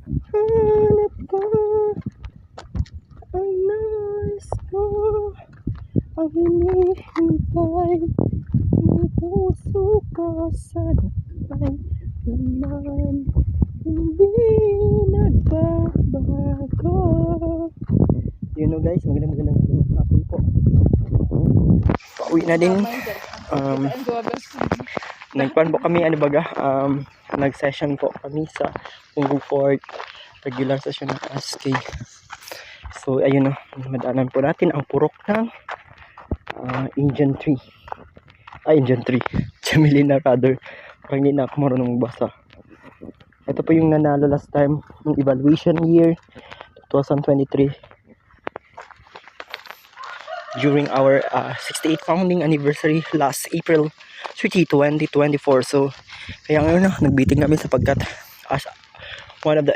Hanap ka ang nais ko, ang hinihintay ng puso ko sa dakay naman, hindi nagbabago. Yun o guys, magandang hapon po. Pauwi na din. Nagpan po kami, nag-session po kami sa Punggol Fort, regular session ng SK. So ayun na, madaanan po natin ang purok ng Indian tree. Indian tree. Jamelina Radar. Parang hindi na ako marunong basa. Ito po yung nanalo last time ng evaluation year 2023 during our 68th founding anniversary last April 30, 2024. So kaya ngayon na nagbiting kami sapagkat as one of the